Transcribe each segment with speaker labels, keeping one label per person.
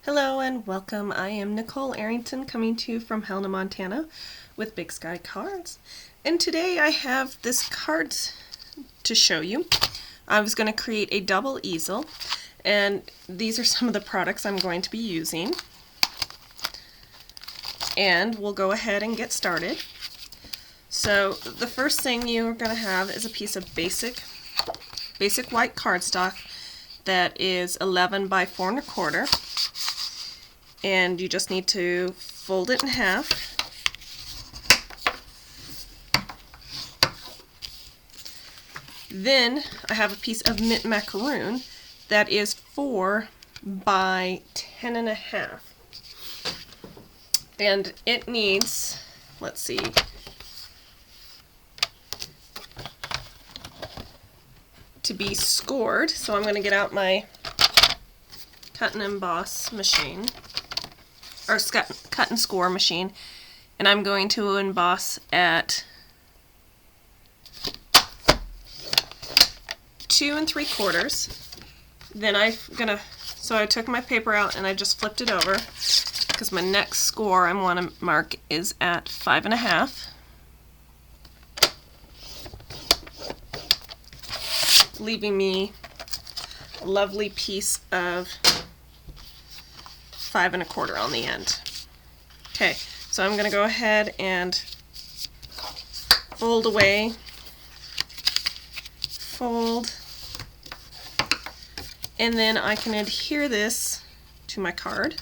Speaker 1: Hello and welcome. I am Nicole Arrington coming to you from Helena, Montana with Big Sky Cards. And today I have this cards to show you. I was going to create a double easel, and these are some of the products I'm going to be using. And we'll go ahead and get started. So the first thing you're going to have is a piece of basic white cardstock that is 11 by 4 1/4. And you just need to fold it in half. Then I have a piece of mint macaroon that is 4 by 10 1/2. And it needs, let's see, to be scored. So I'm going to get out my cut and emboss machine, or cut and score machine, and I'm going to emboss at 2 3/4. Then so I took my paper out and I just flipped it over because my next score I want to mark is at 5 1/2. Leaving me a lovely piece of 5 1/4 on the end. Okay, so I'm going to go ahead and fold away, fold, and then I can adhere this to my card.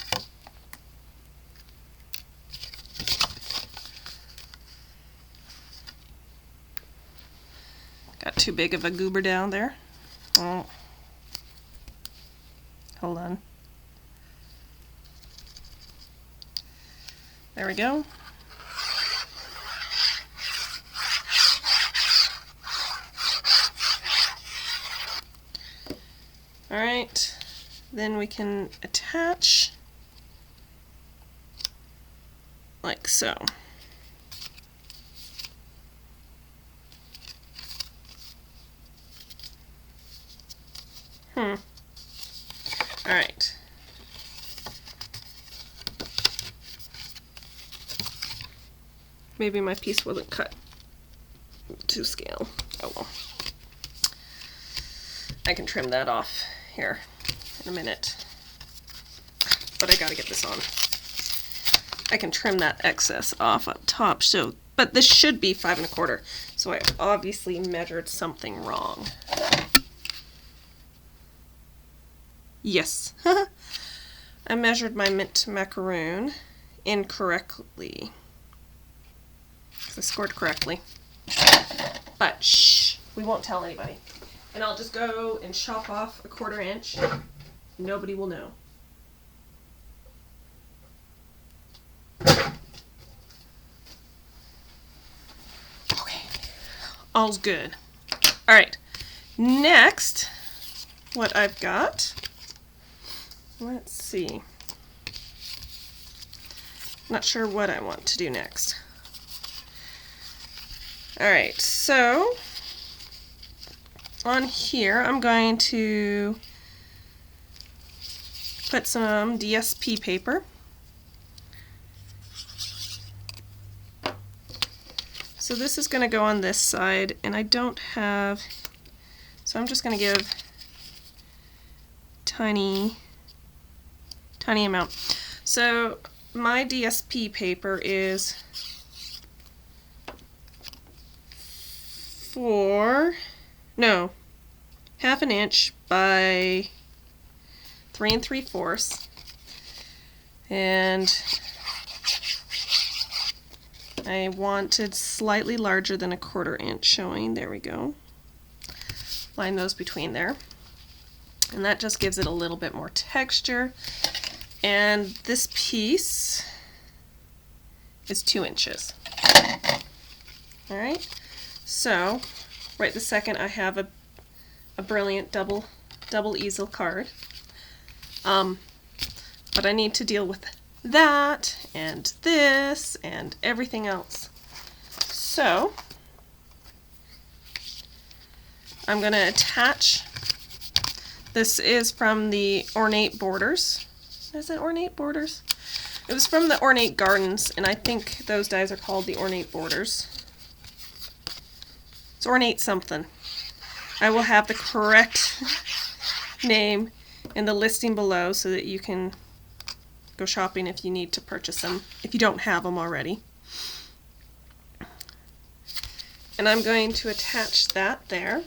Speaker 1: Got too big of a goober down there. Oh, hold on. There we go. Alright, then we can attach like so. Alright. Maybe my piece wasn't cut to scale. Oh well. I can trim that off here in a minute. But I gotta get this on. I can trim that excess off up top, but this should be 5 1/4, so I obviously measured something wrong. Yes. I measured my mint macaroon incorrectly. I scored correctly. But shh, we won't tell anybody. And I'll just go and chop off 1/4 inch. Nobody will know. Okay, all's good. Alright, next, what I've got, let's see. Not sure what I want to do next. Alright, so on here I'm going to put some DSP paper. So this is going to go on this side, and I don't have, so I'm just going to give tiny amount. So my DSP paper is 1/2 inch by 3 3/4, and I wanted slightly larger than 1/4 inch showing. There we go. Line those between there, and that just gives it a little bit more texture. And this piece is 2 inches. Alright, so right this second I have a brilliant double easel card. But I need to deal with that and this and everything else. So I'm going to attach, this is from the Ornate borders, Is it Ornate Borders? It was from the Ornate Gardens, and I think those dies are called the Ornate Borders. It's Ornate something. I will have the correct name in the listing below so that you can go shopping if you need to purchase them, if you don't have them already. And I'm going to attach that there.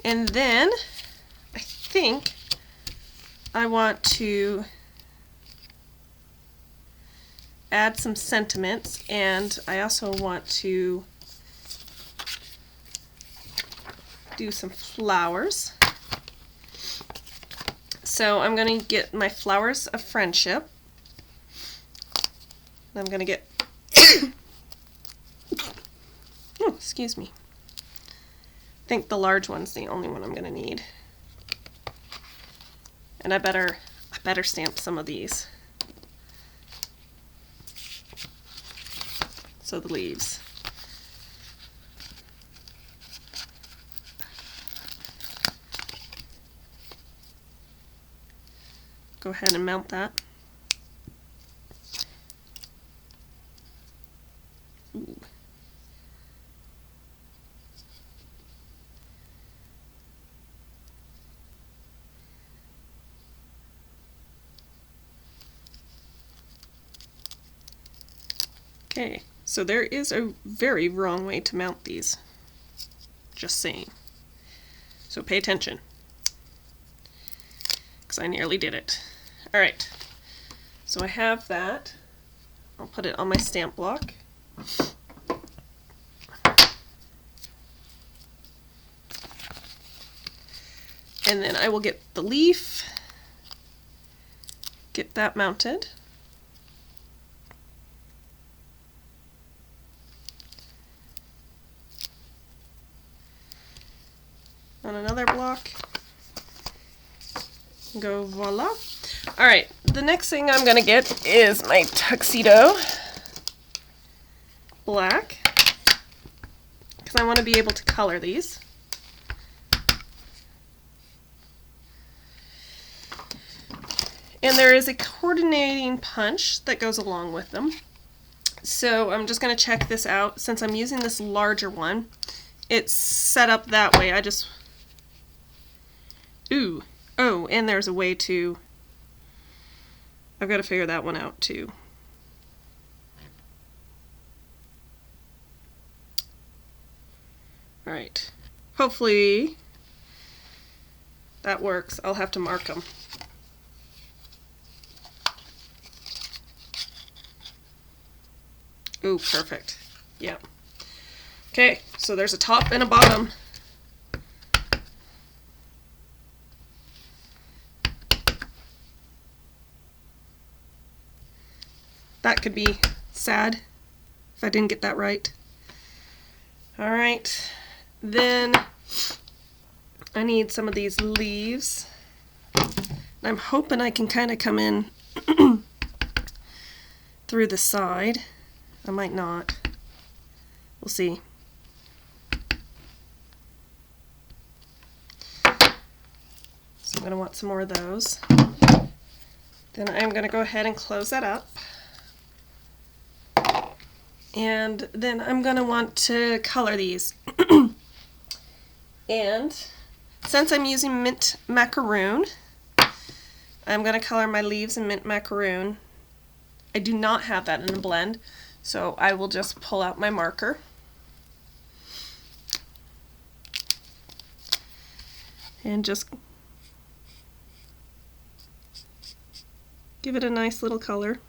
Speaker 1: And then I think I want to add some sentiments, and I also want to do some flowers. So I'm going to get my Flowers of Friendship. I'm going to get oh, excuse me. I think the large one's the only one I'm going to need. And I better stamp some of these. So the leaves. Go ahead and mount that. Ooh. Okay, so there is a very wrong way to mount these. Just saying. So pay attention, because I nearly did it. Alright, so I have that. I'll put it on my stamp block. And then I will get the leaf, get that mounted. On another block. Go voila. Alright, the next thing I'm going to get is my tuxedo black, because I want to be able to color these. And there is a coordinating punch that goes along with them. So I'm just going to check this out. Since I'm using this larger one, it's set up that way. Ooh. Oh, and there's a way to... I've got to figure that one out too. Alright. Hopefully that works. I'll have to mark them. Ooh, perfect. Yeah. Okay, so there's a top and a bottom. That could be sad if I didn't get that right. Alright, then I need some of these leaves. I'm hoping I can kind of come in through the side. I might not. We'll see. So I'm going to want some more of those. Then I'm going to go ahead and close that up. And then I'm going to want to color these. And since I'm using Mint Macaroon, I'm going to color my leaves in Mint Macaroon. I do not have that in a blend, so I will just pull out my marker. And just give it a nice little color.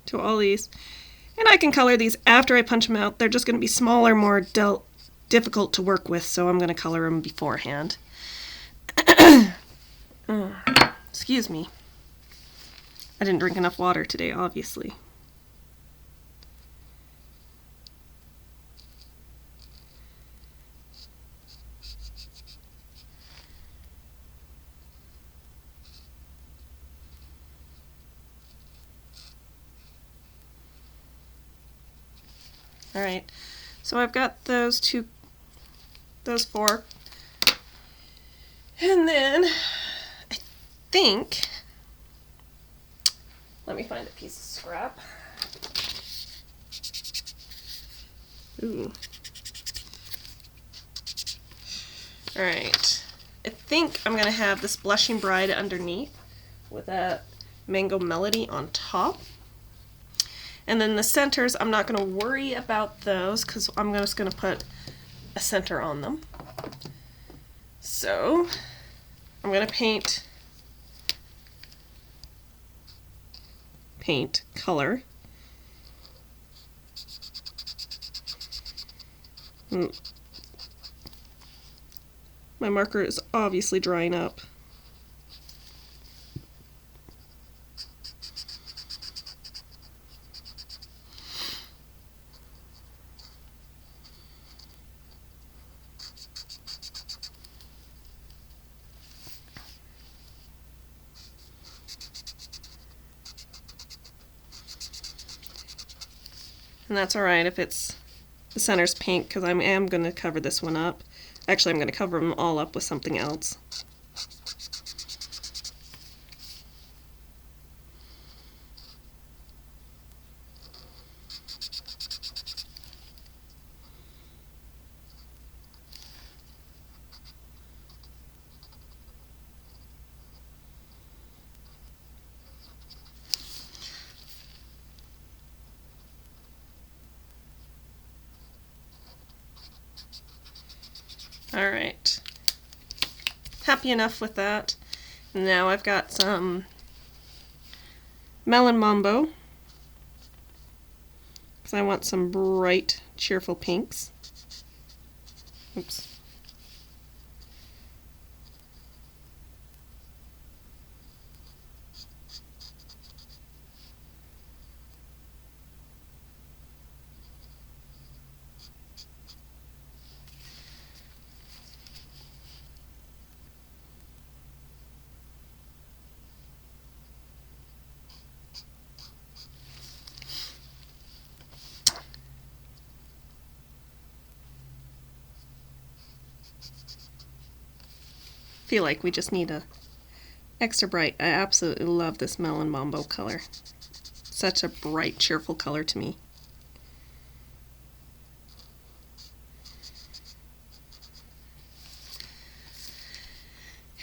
Speaker 1: To all these. And I can color these after I punch them out. They're just going to be smaller, more difficult to work with, so I'm going to color them beforehand. Excuse me. I didn't drink enough water today, obviously. Alright, so I've got those four. And then I think, let me find a piece of scrap. Ooh. Alright, I think I'm going to have this Blushing Bride underneath with a Mango Melody on top. And then the centers, I'm not going to worry about those because I'm just going to put a center on them. So I'm going to paint color. My marker is obviously drying up. And that's alright if it's the center's pink, because I am going to cover this one up. Actually, I'm going to cover them all up with something else. Alright, happy enough with that. Now I've got some Melon Mambo, because I want some bright, cheerful pinks. Oops. Feel like we just need a extra bright. I absolutely love this Melon Mambo color. Such a bright, cheerful color to me.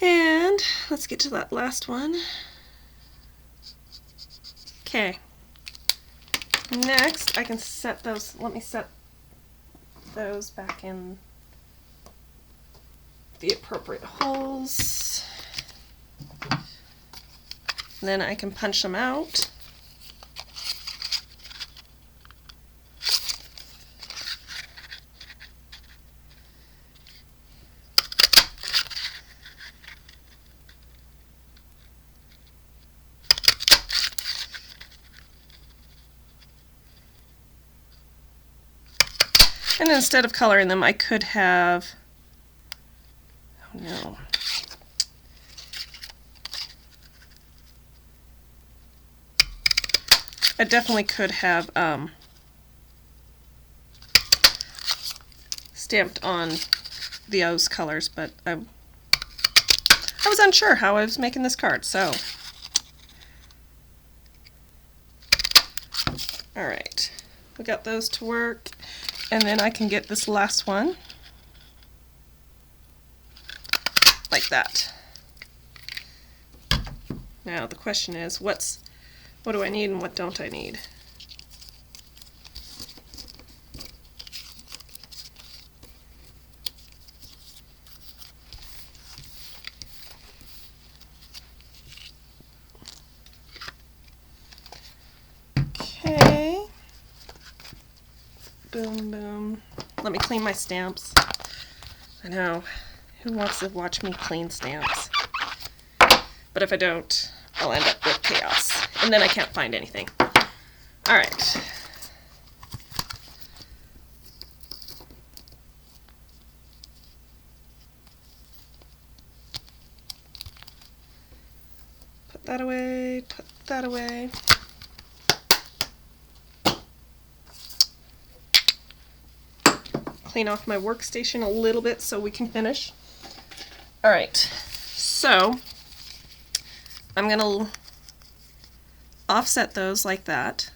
Speaker 1: And let's get to that last one. Okay. Next, I can set those, let me set those back in the appropriate holes. And then I can punch them out. And instead of coloring them, I could have, oh no. I definitely could have stamped on those colors, but I was unsure how I was making this card, so. Alright, we got those to work. And then I can get this last one like that. Now the question is, what do I need and what don't I need? Okay. Boom, boom. Let me clean my stamps. I know, who wants to watch me clean stamps? But if I don't, I'll end up with chaos. And then I can't find anything. Alright. Put that away, put that away. Clean off my workstation a little bit so we can finish. Alright, So I'm going to offset those like that.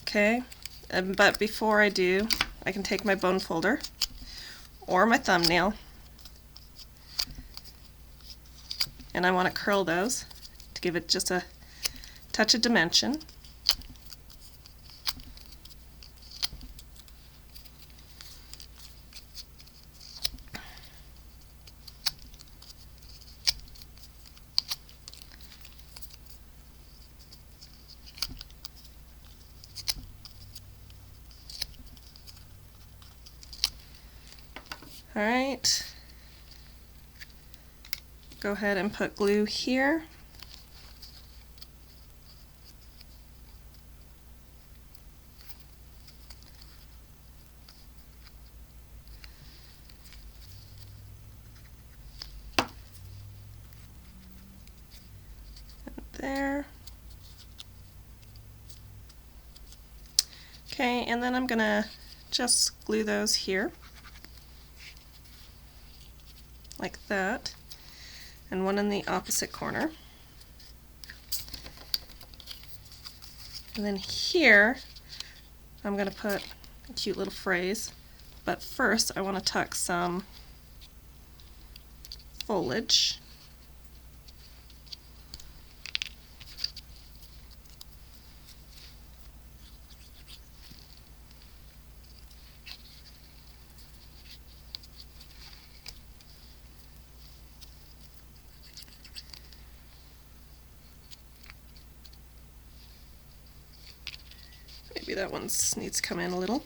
Speaker 1: Okay, but before I do, I can take my bone folder or my thumbnail, and I want to curl those to give it just a touch of dimension. Alright, go ahead and put glue here. There. Okay, and then I'm gonna just glue those here. Like that, and one in the opposite corner. And then here I'm going to put a cute little phrase, but first I want to tuck some foliage. Maybe that one needs to come in a little.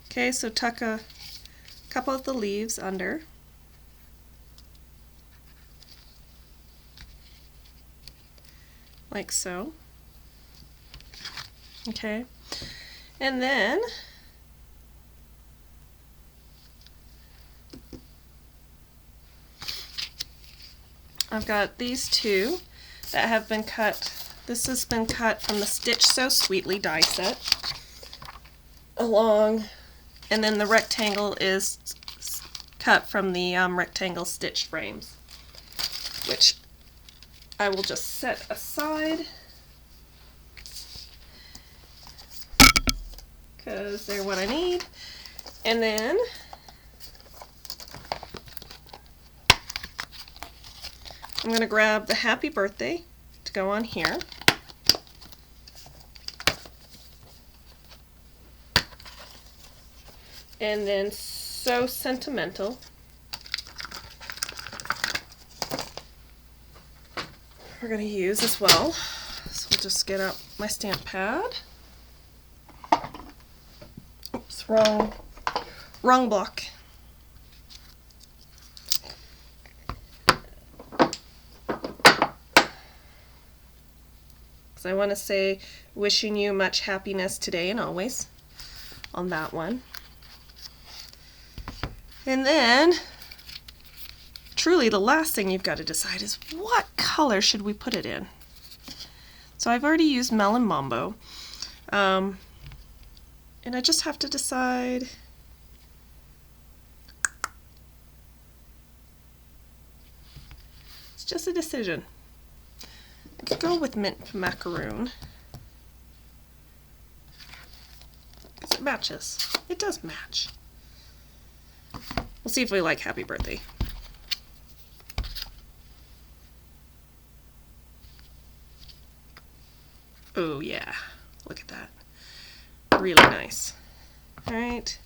Speaker 1: Okay, so tuck a couple of the leaves under. Like so. Okay, and then I've got these two that have been cut. This has been cut from the Stitch So Sweetly die set along, and then the rectangle is cut from the rectangle stitch frames, which I will just set aside because they're what I need. And then I'm going to grab the Happy Birthday to go on here. And then So Sentimental. We're going to use as well. So we'll just get out my stamp pad. Oops, wrong block. I want to say wishing you much happiness today and always on that one. And then truly the last thing you've got to decide is what color should we put it in. So I've already used Melon Mambo, and I just have to decide. It's just a decision. I could go with Mint Macaroon because it matches. It does match. We'll see if we like Happy Birthday. Oh yeah, look at that. Really nice. Alright.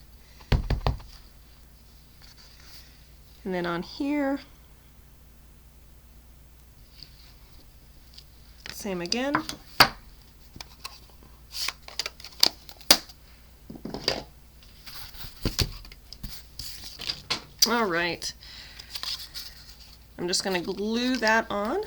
Speaker 1: And then on here, same again. All right. I'm just going to glue that on.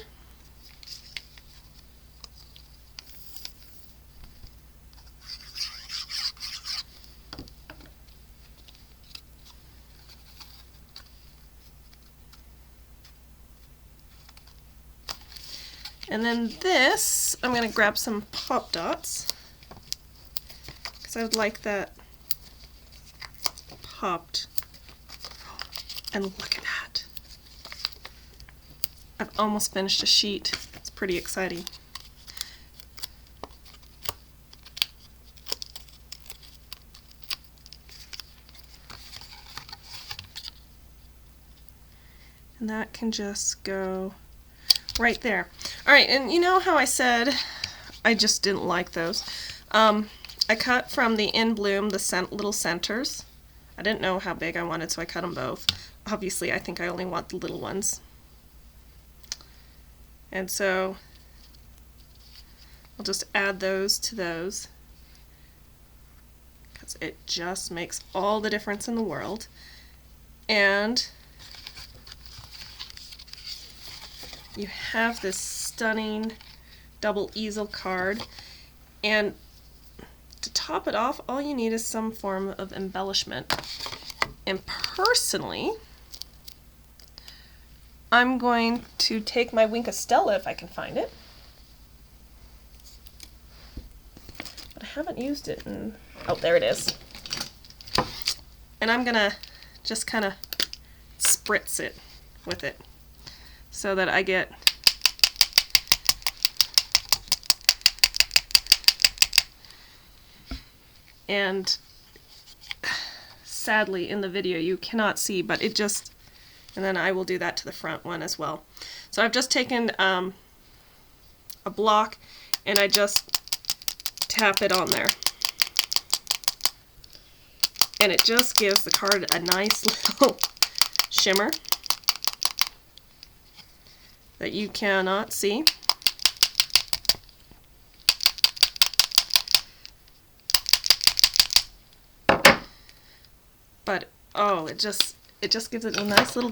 Speaker 1: And then this, I'm going to grab some pop dots because I would like that popped. And look at that. I've almost finished a sheet. It's pretty exciting. And that can just go right there. Alright, and you know how I said I just didn't like those? I cut from the In Bloom the little centers. I didn't know how big I wanted, so I cut them both. Obviously, I think I only want the little ones. And so I'll just add those to those, because it just makes all the difference in the world. And you have this stunning double easel card, and to top it off, all you need is some form of embellishment. And personally, I'm going to take my Wink of Stella, if I can find it. But I haven't used it in... Oh, there it is. And I'm gonna just kind of spritz it with it, so that I get and sadly in the video you cannot see, but it just, and then I will do that to the front one as well. So I've just taken a block and I just tap it on there, and it just gives the card a nice little shimmer that you cannot see. But oh, it just gives it a nice little